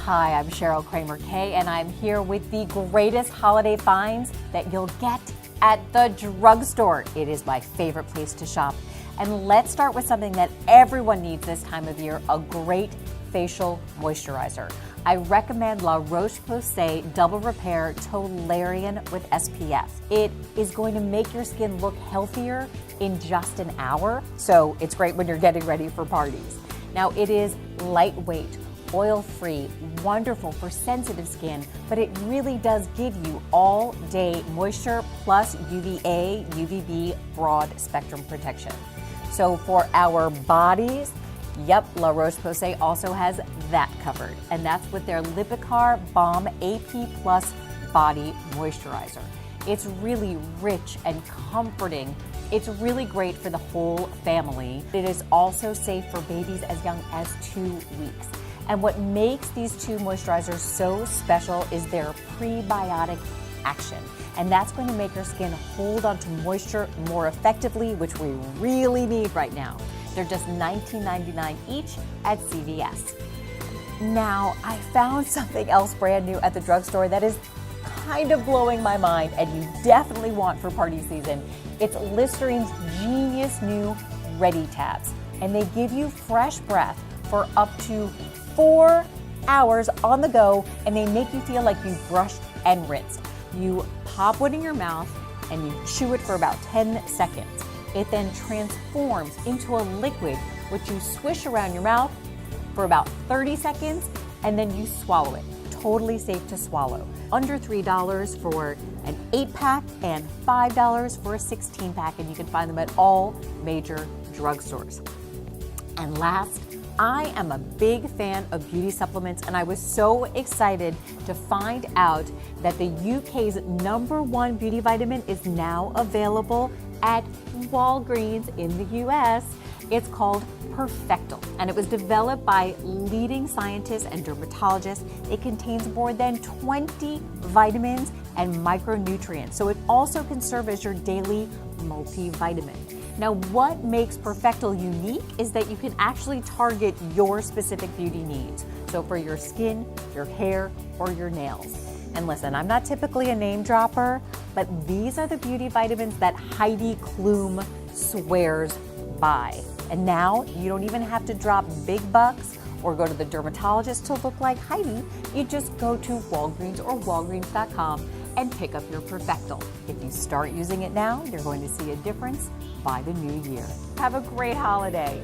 Hi, I'm Cheryl Kramer-Kay, and I'm here with the greatest holiday finds that you'll get at the drugstore. It is my favorite place to shop. And let's start with something that everyone needs this time of year, a great facial moisturizer. I recommend La Roche-Posay Double Repair Tolerian with SPF. It is going to make your skin look healthier in just an hour, so it's great when you're getting ready for parties. Now, it is lightweight, oil-free, wonderful for sensitive skin, but it really does give you all-day moisture plus UVA, UVB broad spectrum protection. So for our bodies, yep, La Roche-Posay also has that covered, and that's with their Lipicar Balm AP Plus Body Moisturizer. It's really rich and comforting. It's really great for the whole family. It is also safe for babies as young as 2 weeks. And what makes these two moisturizers so special is their prebiotic action. And that's going to make your skin hold onto moisture more effectively, which we really need right now. They're just $19.99 each at CVS. Now, I found something else brand new at the drugstore that is kind of blowing my mind and you definitely want for party season. It's Listerine's genius new Ready Tabs. And they give you fresh breath for up to 4 hours on the go, and they make you feel like you've brushed and rinsed. You pop one in your mouth and you chew it for about 10 seconds. It then transforms into a liquid, which you swish around your mouth for about 30 seconds, and then you swallow it. Totally safe to swallow. Under $3 for an 8-pack and $5 for a 16-pack, and you can find them at all major drugstores. And last, I am a big fan of beauty supplements, and I was so excited to find out that the UK's #1 beauty vitamin is now available at Walgreens in the US. It's called Perfectal, and it was developed by leading scientists and dermatologists. It contains more than 20 vitamins and micronutrients, so it also can serve as your daily multivitamin. Now, what makes Perfectal unique is that you can actually target your specific beauty needs. So for your skin, your hair, or your nails. And listen, I'm not typically a name dropper, but these are the beauty vitamins that Heidi Klum swears by. And now you don't even have to drop big bucks or go to the dermatologist to look like Heidi. You just go to Walgreens or Walgreens.com and pick up your Perfectal. If you start using it now, you're going to see a difference by the new year. Have a great holiday.